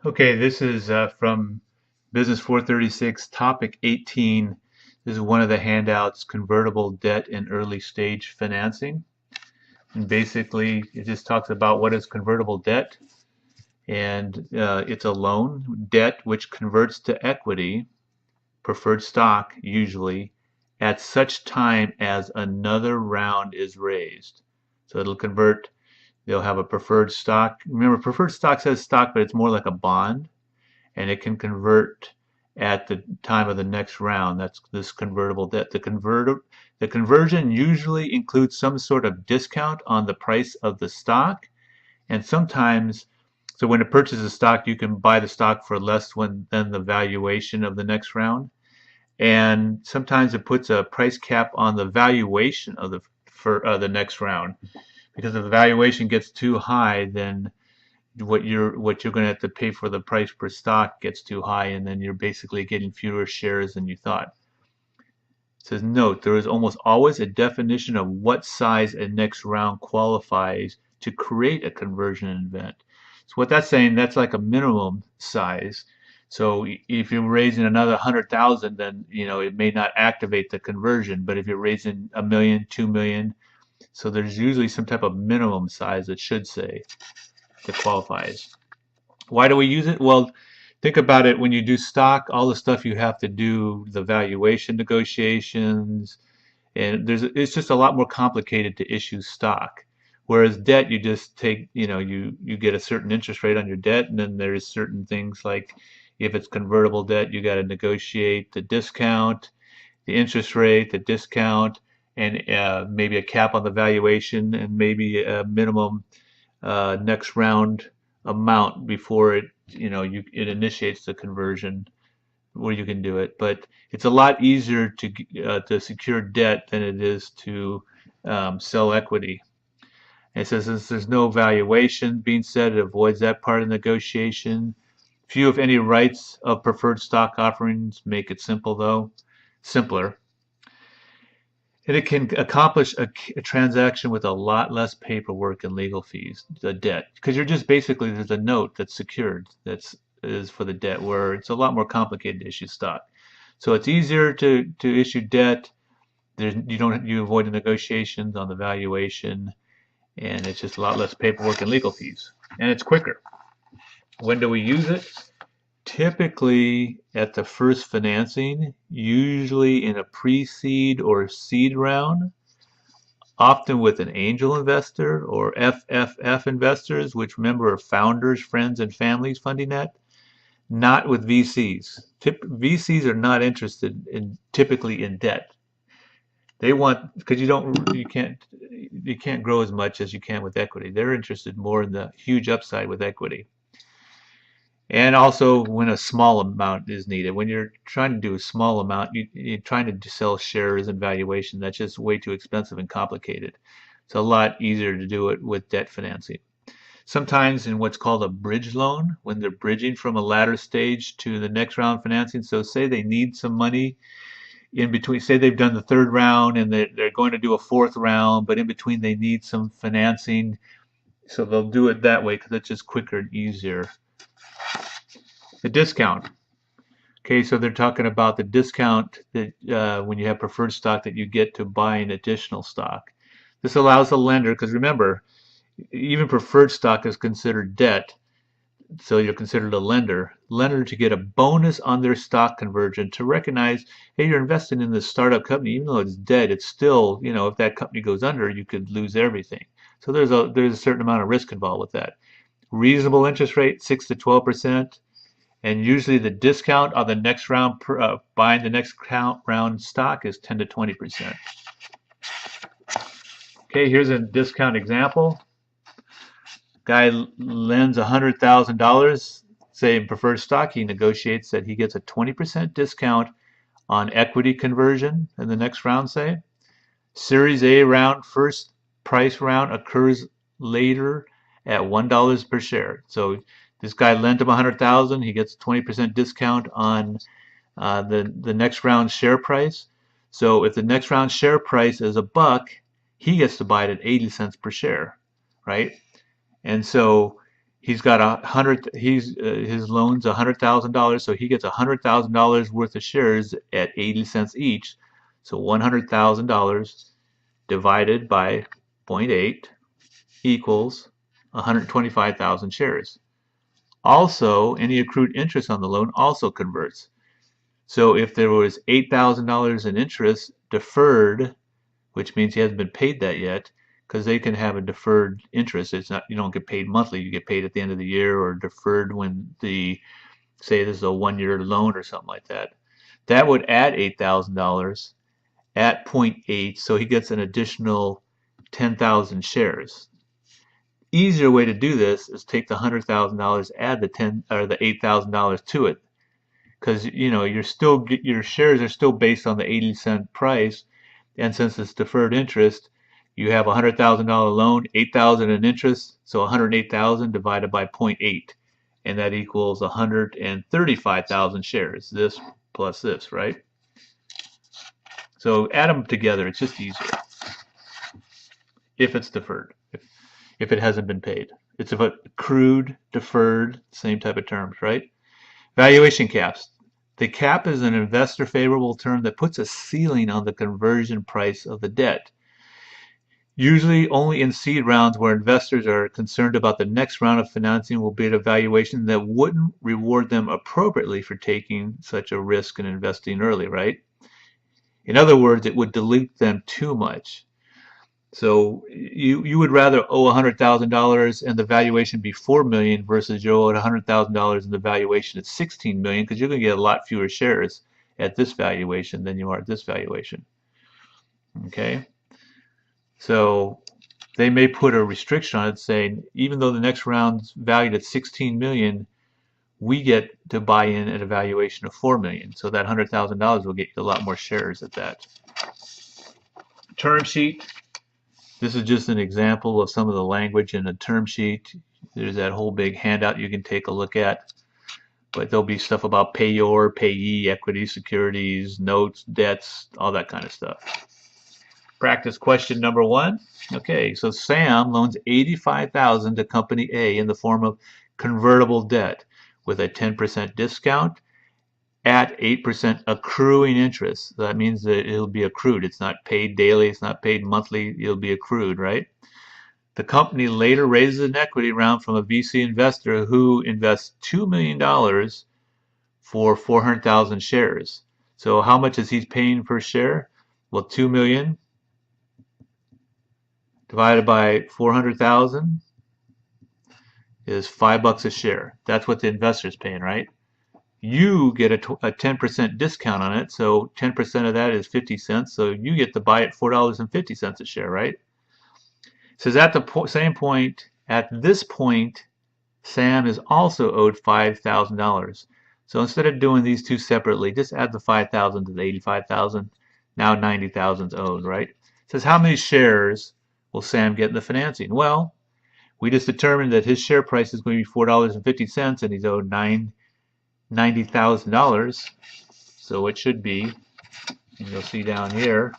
Okay, this is from Business 436, topic 18. This is one of the handouts, convertible debt and early stage financing. And basically, it just talks about what is convertible debt. And it's a loan, debt which converts to equity, preferred stock usually, at such time as another round is raised. So it'll convert, they'll have a preferred stock. Remember, preferred stock says stock, but it's more like a bond, and it can convert at the time of the next round. That's this convertible debt. The conversion usually includes some sort of discount on the price of the stock, and sometimes, so when it purchases stock, you can buy the stock for less than the valuation of the next round. And sometimes it puts a price cap on the valuation of the next round, because if the valuation gets too high, then what you're going to have to pay for the price per stock gets too high, and then you're basically getting fewer shares than you thought. It says, note, there is almost always a definition of what size a next round qualifies to create a conversion event. So what that's saying, that's like a minimum size. So if you're raising another 100,000, then it may not activate the conversion. But if you're raising a million, 2 million, so there's usually some type of minimum size, it should say, that qualifies. Why do we use it? Well, think about it. When you do stock, all the stuff you have to do, the valuation negotiations, and it's just a lot more complicated to issue stock. Whereas debt, you just take, you get a certain interest rate on your debt, and then there's certain things like if it's convertible debt, you got to negotiate the discount, the interest rate, the discount, and maybe a cap on the valuation, and maybe a minimum next round amount before it initiates the conversion where you can do it. But it's a lot easier to secure debt than it is to sell equity. And it says since there's no valuation being set, it avoids that part of the negotiation. Few, if any, rights of preferred stock offerings make it simpler. And it can accomplish a transaction with a lot less paperwork and legal fees, the debt, because you're just basically, there's a note that's secured is for the debt, where it's a lot more complicated to issue stock. So it's easier to issue debt. You avoid the negotiations on the valuation, and it's just a lot less paperwork and legal fees, and it's quicker. When do we use it? Typically at the first financing, usually in a pre-seed or seed round, often with an angel investor or FFF investors, which remember are founders, friends, and families funding that, not with VCs. VCs are not interested typically in debt. They want, because you can't grow as much as you can with equity. They're interested more in the huge upside with equity. And also when a small amount is needed. When you're trying to do a small amount, you're trying to sell shares and valuation. That's just way too expensive and complicated. It's a lot easier to do it with debt financing. Sometimes in what's called a bridge loan, when they're bridging from a latter stage to the next round financing. So say they need some money in between. Say they've done the third round and they're going to do a fourth round, but in between they need some financing. So they'll do it that way because it's just quicker and easier. The discount. Okay, so they're talking about the discount that when you have preferred stock that you get to buy an additional stock. This allows the lender, because remember, even preferred stock is considered debt, so you're considered a lender to get a bonus on their stock conversion to recognize, hey, you're investing in this startup company, even though it's dead, it's still, if that company goes under, you could lose everything. So there's a certain amount of risk involved with that. Reasonable interest rate, 6 to 12%. And usually the discount on the next round, buying the next round stock is 10 to 20%. Okay, here's a discount example. Guy lends $100,000, say in preferred stock. He negotiates that he gets a 20% discount on equity conversion in the next round, say. Series A round, first price round occurs later at $1 per share. So this guy lent him $100,000. He gets a 20% discount on the next round share price. So if the next round share price is $1, he gets to buy it at 80 cents per share, right? And so He's got his loan's $100,000, so he gets $100,000 worth of shares at 80 cents each. So $100,000 divided by 0.8 equals 125,000 shares. Also, any accrued interest on the loan also converts. So if there was $8,000 in interest deferred, which means he hasn't been paid that yet, because they can have a deferred interest. It's not, you don't get paid monthly, you get paid at the end of the year, or deferred when say this is a 1-year loan or something like that. That would add $8,000 at 0.8, so he gets an additional 10,000 shares. Easier way to do this is take the $100,000, add the $8,000 to it, because your shares are still based on the 80-cent price, and since it's deferred interest, you have a $100,000 loan, $8,000 in interest, so 108,000 divided by 0.8, and that equals 135,000 shares. This plus this, right? So add them together. It's just easier if it's deferred. If it hasn't been paid, it's about accrued, deferred, same type of terms, right? Valuation caps. The cap is an investor favorable term that puts a ceiling on the conversion price of the debt. Usually only in seed rounds where investors are concerned about the next round of financing will be at a valuation that wouldn't reward them appropriately for taking such a risk and investing early, right? In other words, it would dilute them too much. So you would rather owe $100,000 and the valuation be $4 million versus you owe $100,000 and the valuation is $16 million, because you're going to get a lot fewer shares at this valuation than you are at this valuation. Okay, so they may put a restriction on it saying even though the next round's valued at $16 million, we get to buy in at a valuation of $4 million. So that $100,000 will get you a lot more shares at that. Term sheet. This is just an example of some of the language in a term sheet. There's that whole big handout you can take a look at. But there'll be stuff about payor, payee, equity, securities, notes, debts, all that kind of stuff. Practice question number 1. Okay, so Sam loans $85,000 to Company A in the form of convertible debt with a 10% discount at 8% accruing interest. So that means that it'll be accrued. It's not paid daily, it's not paid monthly, it'll be accrued, right? The company later raises an equity round from a VC investor who invests $2 million for 400,000 shares. So how much is he paying per share? Well, 2 million divided by 400,000 is $5 a share. That's what the investor's paying, right? You get a 10% discount on it, so 10% of that is 50 cents, so you get to buy it $4.50 a share, right? It says at the same point, at this point, Sam is also owed $5,000. So instead of doing these two separately, just add the 5,000 to the 85,000. Now 90,000 is owed, right? It says how many shares will Sam get in the financing? Well, we just determined that his share price is going to be $4.50 and he's owed $90,000. So it should be, and you'll see down here,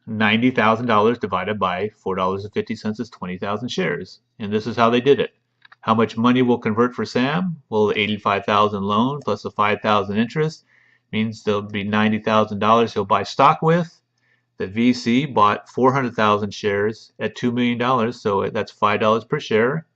$90,000 divided by $4.50 is 20,000 shares. And this is how they did it. How much money will convert for Sam? Well, the 85,000 loan plus the 5,000 interest means there'll be $90,000 he'll buy stock with. The VC bought 400,000 shares at $2 million, so that's $5 per share.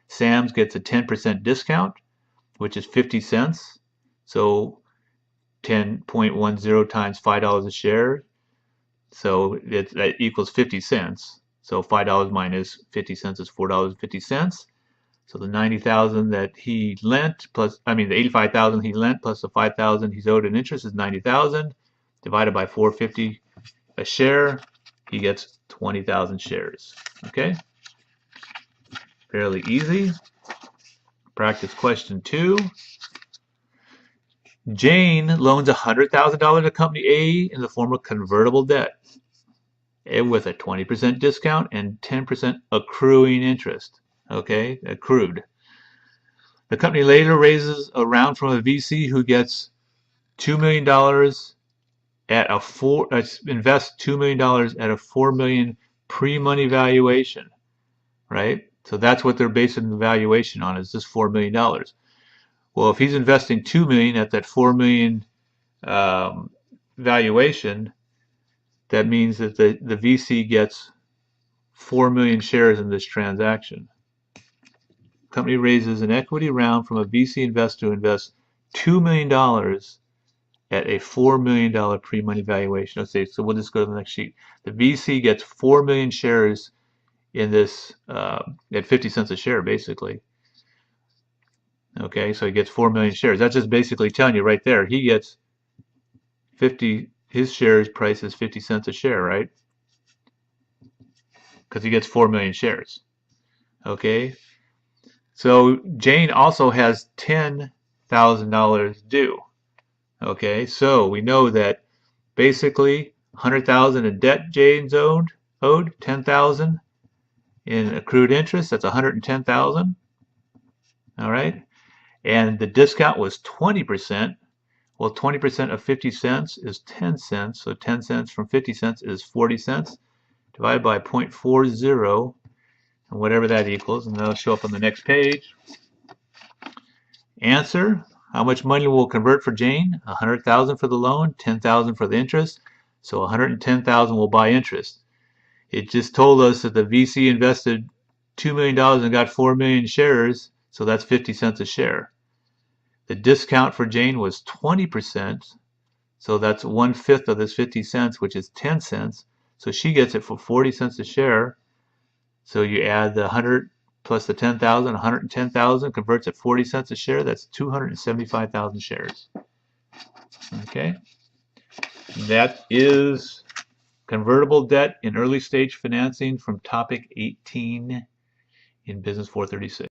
Sam's gets a 10% discount, which is 50 cents. So 10.10 times $5 a share. So that equals 50 cents. So $5 minus 50 cents is $4.50. So the 90,000 that he lent plus, the 85,000 he lent plus the 5,000 he's owed in interest is 90,000 divided by 450 a share. He gets 20,000 shares. Okay, fairly easy. Practice question 2. Jane loans $100,000 to Company A in the form of convertible debt with a 20% discount and 10% accruing interest. Okay, accrued. The company later raises a round from a VC who gets $2 million invests $2 million at a $4 million pre-money valuation, right? So that's what they're basing the valuation on, is this $4 million. Well, if he's investing $2 million at that $4 million valuation, that means that the VC gets 4 million shares in this transaction. Company raises an equity round from a VC investor who invests $2 million at a $4 million pre-money valuation. Okay, so we'll just go to the next sheet. The VC gets 4 million shares in this at 50 cents a share, basically. Okay, so he gets 4 million shares. That's just basically telling you right there, he gets 50, his shares price is 50 cents a share, right? Because he gets 4 million shares. Okay, so Jane also has $10,000 due. Okay, so we know that basically $100,000 in debt Jane's owed $10,000 in accrued interest. That's $110,000. All right, and the discount was 20%. Well, 20% of 50 cents is 10 cents. So 10 cents from 50 cents is 40 cents divided by 0.40, and whatever that equals, and that'll show up on the next page. Answer: how much money will convert for Jane? 100,000 for the loan, 10,000 for the interest. So 110,000 will buy interest. It just told us that the VC invested $2 million and got 4 million shares, so that's 50 cents a share. The discount for Jane was 20%, so that's 1/5 of this 50 cents, which is 10 cents. So she gets it for 40 cents a share. So you add the 100 plus the 10,000, 110,000 converts at 40 cents a share. That's 275,000 shares. Okay, that is convertible debt in early stage financing from topic 18 in Business 436.